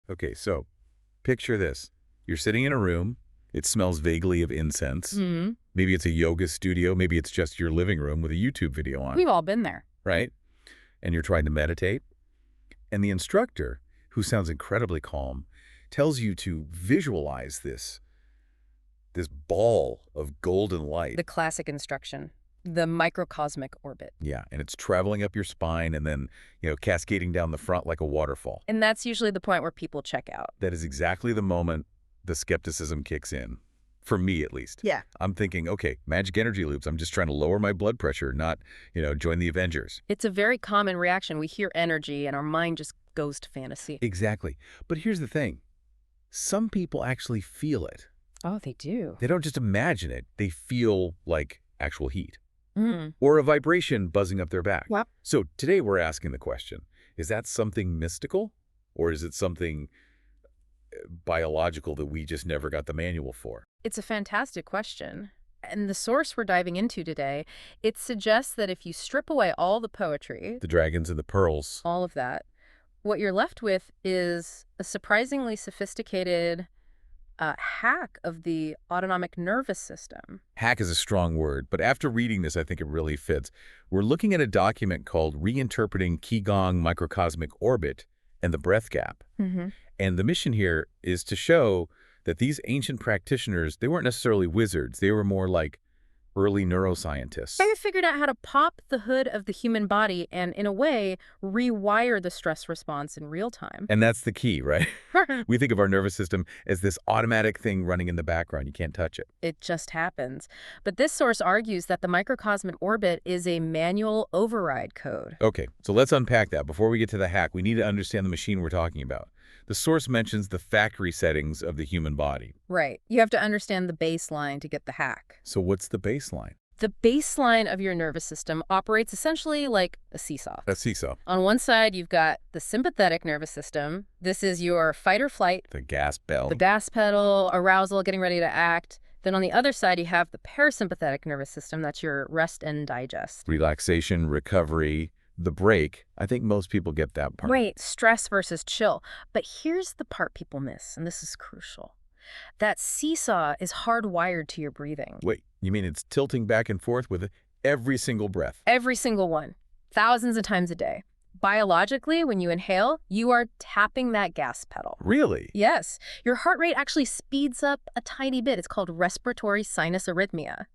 Okay, so picture this. You're sitting in a room. It smells vaguely of incense. Hmm. Maybe it's a yoga studio. Maybe it's just your living room with a YouTube video on, We've all been there. right? And you're trying to meditate. And the instructor, who sounds incredibly calm, tells you to visualize this ball of golden light. The classic instruction, the microcosmic orbit. Yeah, and it's traveling up your spine and then, cascading down the front like a waterfall. And that's usually the point where people check out. That is exactly the moment the skepticism kicks in. For me, at least. Yeah. I'm thinking, okay, magic energy loops. I'm just trying to lower my blood pressure, not, join the Avengers. It's a very common reaction. We hear energy and our mind just goes to fantasy. Exactly. But here's the thing. Some people actually feel it. Oh, they do. They don't just imagine it. They feel like actual heat Mm. or a vibration buzzing up their back. Wow. So today we're asking the question, is that something mystical or is it something biological that we just never got the manual for? It's a fantastic question. And the source we're diving into today, it suggests that if you strip away all the poetry, The dragons and the pearls. all of that, what you're left with is a surprisingly sophisticated hack of the autonomic nervous system. Hack is a strong word, but after reading this, I think it really fits. We're looking at a document called Reinterpreting Qigong Microcosmic Orbit and the Breath Gap. Mm-hmm. And the mission here is to show that these ancient practitioners, they weren't necessarily wizards. They were more like early neuroscientists. They figured out how to pop the hood of the human body and, in a way, rewire the stress response in real time. And that's the key, right? We think of our nervous system as this automatic thing running in the background. You can't touch it. It just happens. But this source argues that the microcosmic orbit is a manual override code. Okay, so let's unpack that. Before we get to the hack, we need to understand the machine we're talking about. The source mentions the factory settings of the human body. Right. You have to understand the baseline to get the hack. So what's the baseline? The baseline of your nervous system operates essentially like a seesaw. A seesaw. On one side, you've got the sympathetic nervous system. This is your fight or flight, The gas bell. the gas pedal, arousal, getting ready to act. Then on the other side, you have the parasympathetic nervous system. That's your rest and digest. Relaxation, recovery, the break. I think most people get that part. Right, stress versus chill. But here's the part people miss, and this is crucial. That seesaw is hardwired to your breathing. Wait, you mean it's tilting back and forth with every single breath? Every single one, thousands of times a day. Biologically, when you inhale, you are tapping that gas pedal. Really? Yes, your heart rate actually speeds up a tiny bit. It's called respiratory sinus arrhythmia.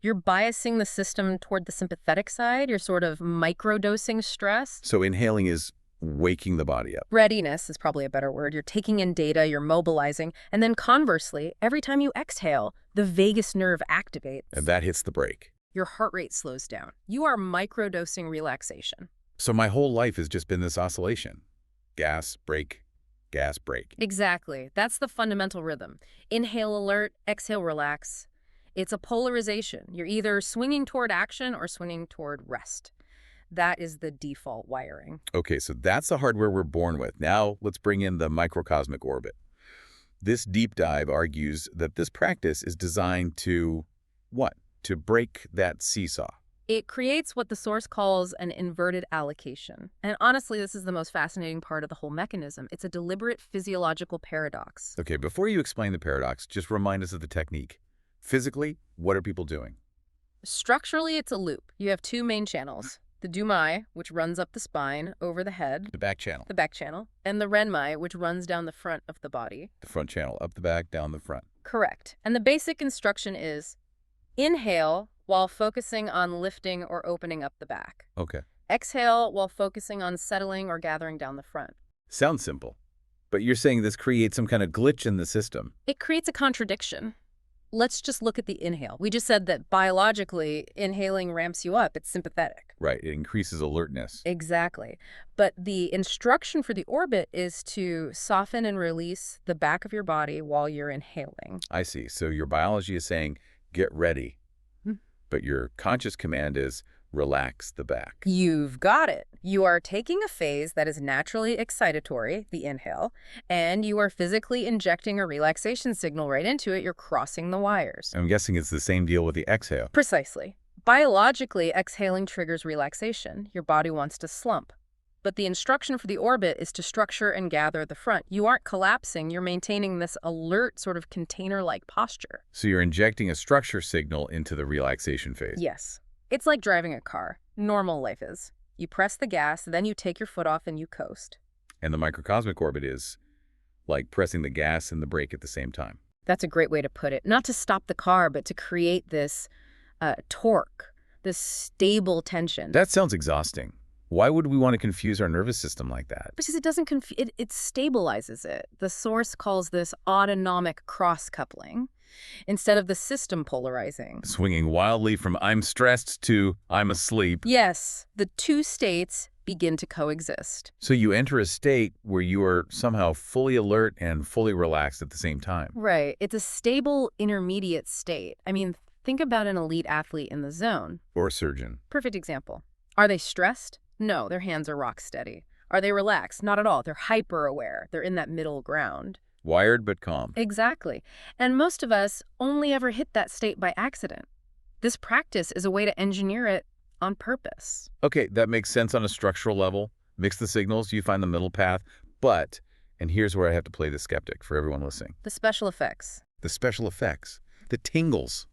You're biasing the system toward the sympathetic side. You're sort of microdosing stress. So inhaling is waking the body up. Readiness is probably a better word. You're taking in data, you're mobilizing, and then conversely, every time you exhale, the vagus nerve activates. And that hits the brake. Your heart rate slows down. You are microdosing relaxation. So my whole life has just been this oscillation. Gas, brake, gas, brake. Exactly. That's the fundamental rhythm. Inhale alert, exhale relax. It's a polarization. You're either swinging toward action or swinging toward rest. That is the default wiring. Okay, so that's the hardware we're born with. Now let's bring in the microcosmic orbit. This deep dive argues that this practice is designed to, what? To break that seesaw. It creates what the source calls an inverted allocation. And honestly, this is the most fascinating part of the whole mechanism. It's a deliberate physiological paradox. Okay, before you explain the paradox, just remind us of the technique. Physically, what are people doing? Structurally, it's a loop. You have two main channels. The dumai, which runs up the spine, over the head, The back channel. the back channel, and the renmai, which runs down the front of the body. The front channel, up the back, down the front. Correct. And the basic instruction is inhale while focusing on lifting or opening up the back. Okay. Exhale while focusing on settling or gathering down the front. Sounds simple. But you're saying this creates some kind of glitch in the system. It creates a contradiction. Let's just look at the inhale. We just said that biologically, inhaling ramps you up. It's sympathetic. Right, it increases alertness. Exactly. But the instruction for the orbit is to soften and release the back of your body while you're inhaling. I see. So your biology is saying, get ready. But your conscious command is, relax the back. You've got it. You are taking a phase that is naturally excitatory, the inhale, and you are physically injecting a relaxation signal right into it. You're crossing the wires. I'm guessing it's the same deal with the exhale. Precisely. Biologically, exhaling triggers relaxation. Your body wants to slump. But the instruction for the orbit is to structure and gather the front. You aren't collapsing, you're maintaining this alert sort of container-like posture. So you're injecting a structure signal into the relaxation phase. Yes. It's like driving a car. Normal life is. You press the gas, then you take your foot off and you coast. And the microcosmic orbit is like pressing the gas and the brake at the same time. That's a great way to put it. Not to stop the car, but to create this torque, this stable tension. That sounds exhausting. Why would we want to confuse our nervous system like that? Because it doesn't it stabilizes it. The source calls this autonomic cross-coupling instead of the system polarizing. Swinging wildly from I'm stressed to I'm asleep. Yes, the two states begin to coexist. So you enter a state where you are somehow fully alert and fully relaxed at the same time. Right. It's a stable intermediate state. I mean, think about an elite athlete in the zone. Or a surgeon. Perfect example. Are they stressed? No, their hands are rock steady. Are they relaxed? Not at all. They're hyper-aware. They're in that middle ground. Wired but calm. Exactly. And most of us only ever hit that state by accident. This practice is a way to engineer it on purpose. Okay, that makes sense on a structural level. Mix the signals, you find the middle path. But, and here's where I have to play the skeptic for everyone listening. The special effects. The special effects. The tingles.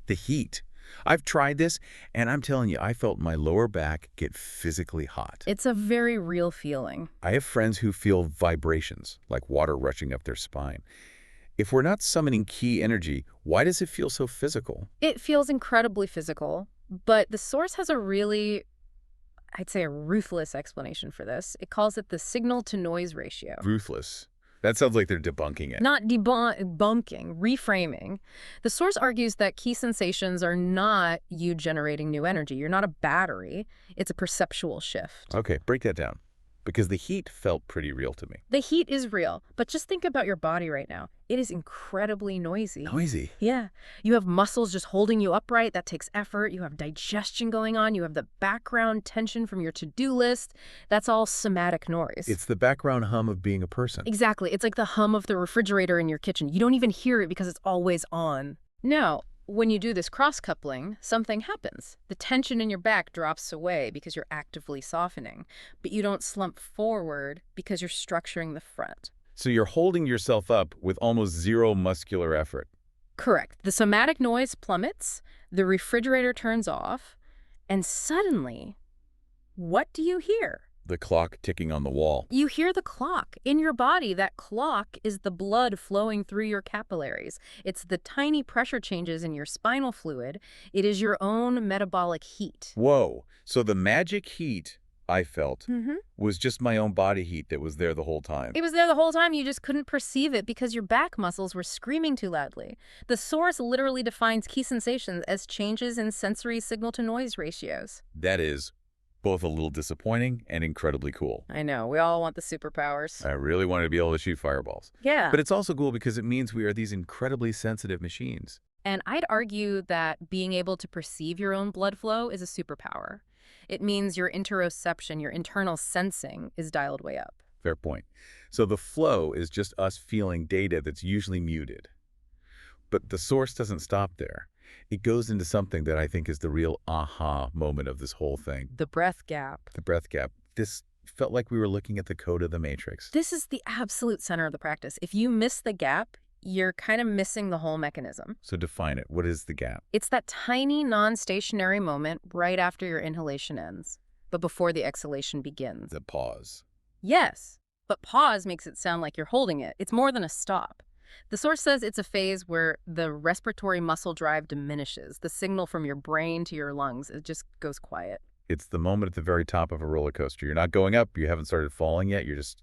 The heat. I've tried this, and I'm telling you, I felt my lower back get physically hot. It's a very real feeling. I have friends who feel vibrations, like water rushing up their spine. If we're not summoning key energy, why does it feel so physical? It feels incredibly physical, but the source has a really, I'd say, a ruthless explanation for this. It calls it the signal-to-noise ratio. Ruthless. That sounds like they're debunking it. Not debunking, reframing. The source argues that key sensations are not you generating new energy. You're not a battery. It's a perceptual shift. Okay, break that down. Because the heat felt pretty real to me. The heat is real, but just think about your body right now. It is incredibly noisy. Noisy? Yeah. You have muscles just holding you upright. That takes effort. You have digestion going on. You have the background tension from your to-do list. That's all somatic noise. It's the background hum of being a person. Exactly. It's like the hum of the refrigerator in your kitchen. You don't even hear it because it's always on. Now, when you do this cross-coupling, something happens. The tension in your back drops away because you're actively softening, but you don't slump forward because you're structuring the front. So you're holding yourself up with almost zero muscular effort. Correct. The somatic noise plummets, the refrigerator turns off, and suddenly, what do you hear? The clock ticking on the wall. You hear the clock. In your body, that clock is the blood flowing through your capillaries. It's the tiny pressure changes in your spinal fluid. It is your own metabolic heat. Whoa. So the magic heat I felt was just my own body heat that was there the whole time. It was there the whole time. You just couldn't perceive it because your back muscles were screaming too loudly. The source literally defines key sensations as changes in sensory signal-to-noise ratios. That is both a little disappointing and incredibly cool. I know. We all want the superpowers. I really wanted to be able to shoot fireballs. Yeah. But it's also cool because it means we are these incredibly sensitive machines. And I'd argue that being able to perceive your own blood flow is a superpower. It means your interoception, your internal sensing, is dialed way up. Fair point. So the flow is just us feeling data that's usually muted. But the source doesn't stop there. It goes into something that I think is the real aha moment of this whole thing. The breath gap. The breath gap. This felt like we were looking at the code of the Matrix. This is the absolute center of the practice. If you miss the gap, you're kind of missing the whole mechanism. So define it. What is the gap? It's that tiny non-stationary moment right after your inhalation ends, but before the exhalation begins. The pause. Yes, but pause makes it sound like you're holding it. It's more than a stop. The source says it's a phase where the respiratory muscle drive diminishes. The signal from your brain to your lungs, it just goes quiet. It's the moment at the very top of a roller coaster. You're not going up. You haven't started falling yet. You're just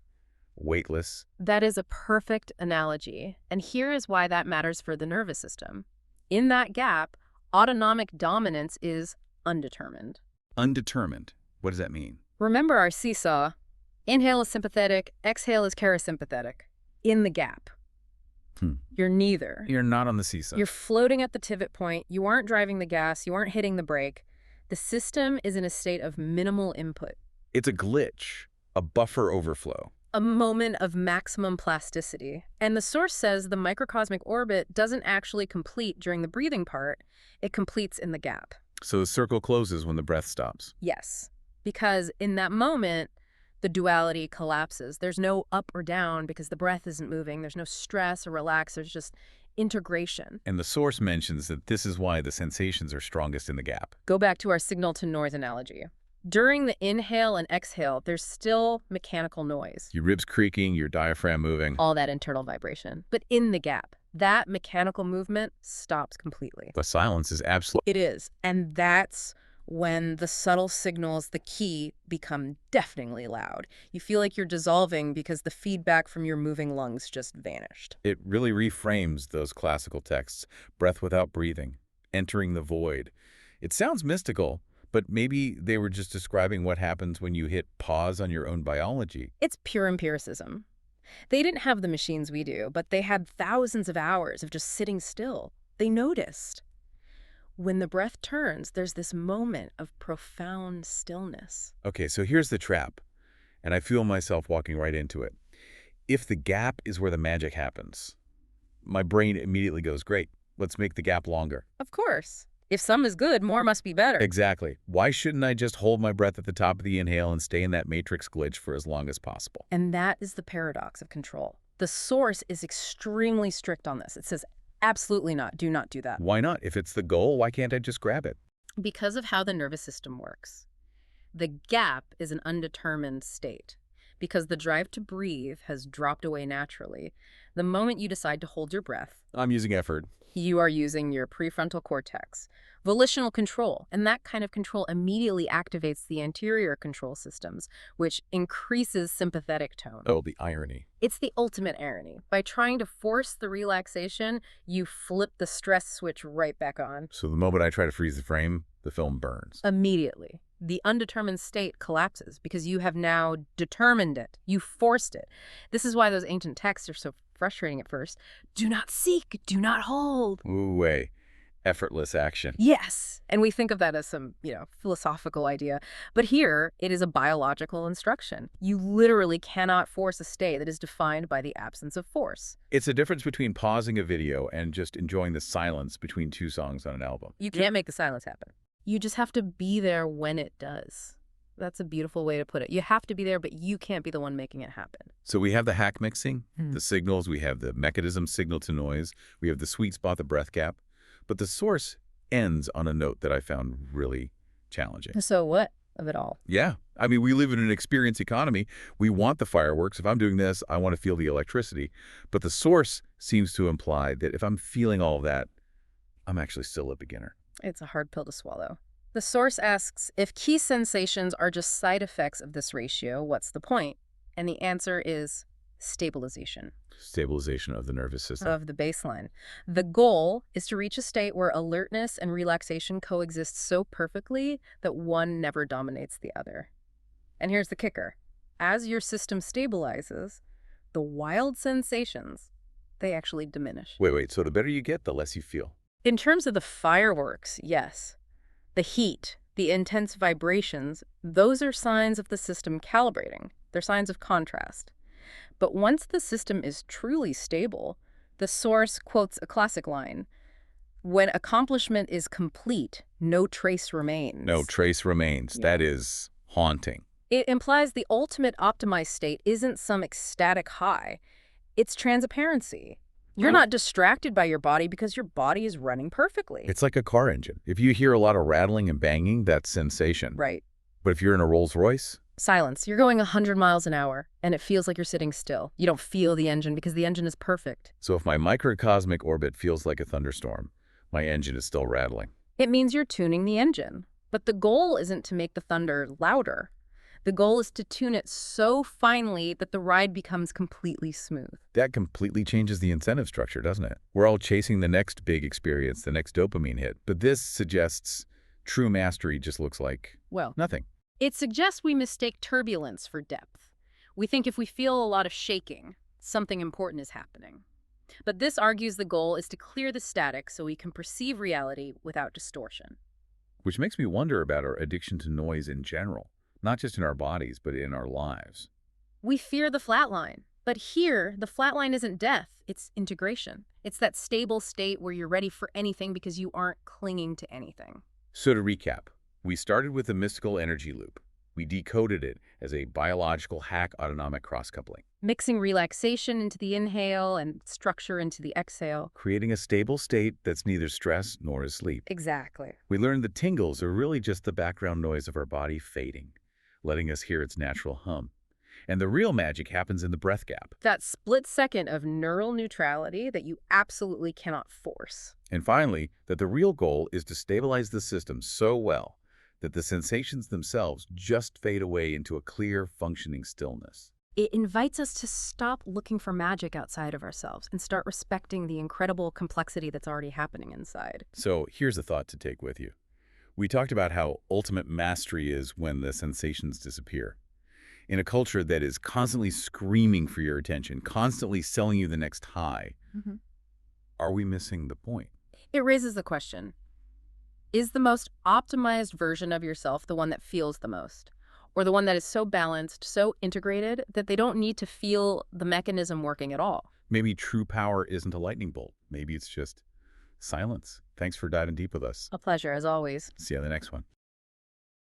weightless. That is a perfect analogy. And here is why that matters for the nervous system. In that gap, autonomic dominance is undetermined. Undetermined. What does that mean? Remember our seesaw. Inhale is sympathetic, exhale is parasympathetic. In the gap. You're neither. You're not on the seesaw. You're floating at the pivot point. You aren't driving the gas. You aren't hitting the brake. The system is in a state of minimal input. It's a glitch, a buffer overflow. A moment of maximum plasticity. And the source says the microcosmic orbit doesn't actually complete during the breathing part. It completes in the gap. So the circle closes when the breath stops. Yes. Because in that moment, The duality collapses. There's no up or down because the breath isn't moving. There's no stress or relax. There's just integration. And the source mentions that this is why the sensations are strongest in the gap. Go back to our signal to noise analogy. During the inhale and exhale, there's still mechanical noise. Your ribs creaking, your diaphragm moving. All that internal vibration. But in the gap, that mechanical movement stops completely. The silence is absolute. It is. And that's when the subtle signals, the key, become deafeningly loud. You feel like you're dissolving because the feedback from your moving lungs just vanished. It really reframes those classical texts. Breath without breathing. Entering the void. It sounds mystical, but maybe they were just describing what happens when you hit pause on your own biology. It's pure empiricism. They didn't have the machines we do, but they had thousands of hours of just sitting still. They noticed. When the breath turns, there's this moment of profound stillness. Okay, so here's the trap, and I feel myself walking right into it. If the gap is where the magic happens, my brain immediately goes, great, let's make the gap longer. Of course. If some is good, more must be better. Exactly. Why shouldn't I just hold my breath at the top of the inhale and stay in that matrix glitch for as long as possible? And that is the paradox of control. The source is extremely strict on this. It says, absolutely not. Do not do that. Why not? If it's the goal, why can't I just grab it? Because of how the nervous system works. The gap is an undetermined state. Because the drive to breathe has dropped away naturally, the moment you decide to hold your breath, I'm using effort. you are using your prefrontal cortex, volitional control, and that kind of control immediately activates the anterior control systems, which increases sympathetic tone. Oh, the irony. It's the ultimate irony. By trying to force the relaxation, you flip the stress switch right back on. So the moment I try to freeze the frame, the film burns. Immediately. The undetermined state collapses because you have now determined it. You forced it. This is why those ancient texts are so frustrating at first. Do not seek, do not hold. Ooh, way. Effortless action. Yes. And we think of that as some, philosophical idea. But here, it is a biological instruction. You literally cannot force a state that is defined by the absence of force. It's a difference between pausing a video and just enjoying the silence between two songs on an album. You can't make the silence happen. You just have to be there when it does. That's a beautiful way to put it. You have to be there, but you can't be the one making it happen. So we have the hack mixing, the signals, we have the mechanism signal to noise, we have the sweet spot, the breath gap. But the source ends on a note that I found really challenging. So what of it all? Yeah. I mean, we live in an experience economy. We want the fireworks. If I'm doing this, I want to feel the electricity. But the source seems to imply that if I'm feeling all of that, I'm actually still a beginner. It's a hard pill to swallow. The source asks, if key sensations are just side effects of this ratio, what's the point? And the answer is stabilization. Stabilization of the nervous system. Of the baseline. The goal is to reach a state where alertness and relaxation coexist so perfectly that one never dominates the other. And here's the kicker. As your system stabilizes, the wild sensations, they actually diminish. Wait. So the better you get, the less you feel. In terms of the fireworks, yes. The heat, the intense vibrations, those are signs of the system calibrating. They're signs of contrast. But once the system is truly stable, the source quotes a classic line, when accomplishment is complete, no trace remains. No trace remains. Yeah. That is haunting. It implies the ultimate optimized state isn't some ecstatic high. It's transparency. You're not distracted by your body because your body is running perfectly. It's like a car engine. If you hear a lot of rattling and banging, that's sensation. Right. But if you're in a Rolls Royce? Silence. You're going 100 miles an hour, and it feels like you're sitting still. You don't feel the engine because the engine is perfect. So if my microcosmic orbit feels like a thunderstorm, my engine is still rattling. It means you're tuning the engine. But the goal isn't to make the thunder louder. The goal is to tune it so finely that the ride becomes completely smooth. That completely changes the incentive structure, doesn't it? We're all chasing the next big experience, the next dopamine hit. But this suggests true mastery just looks like, Well, nothing. it suggests we mistake turbulence for depth. We think if we feel a lot of shaking, something important is happening. But this argues the goal is to clear the static so we can perceive reality without distortion. Which makes me wonder about our addiction to noise in general. Not just in our bodies, but in our lives. We fear the flatline. But here, the flatline isn't death, it's integration. It's that stable state where you're ready for anything because you aren't clinging to anything. So to recap, we started with the mystical energy loop. We decoded it as a biological hack autonomic cross-coupling, Mixing relaxation into the inhale and structure into the exhale. creating a stable state that's neither stress nor asleep. Exactly. We learned the tingles are really just the background noise of our body fading, letting us hear its natural hum. And the real magic happens in the breath gap. That split second of neural neutrality that you absolutely cannot force. And finally, that the real goal is to stabilize the system so well that the sensations themselves just fade away into a clear, functioning stillness. It invites us to stop looking for magic outside of ourselves and start respecting the incredible complexity that's already happening inside. So here's a thought to take with you. We talked about how ultimate mastery is when the sensations disappear. In a culture that is constantly screaming for your attention, constantly selling you the next high, are we missing the point? It raises the question, is the most optimized version of yourself the one that feels the most? Or the one that is so balanced, so integrated, that they don't need to feel the mechanism working at all? Maybe true power isn't a lightning bolt. Maybe it's just silence. Thanks for diving deep with us. A pleasure, as always. See you on the next one.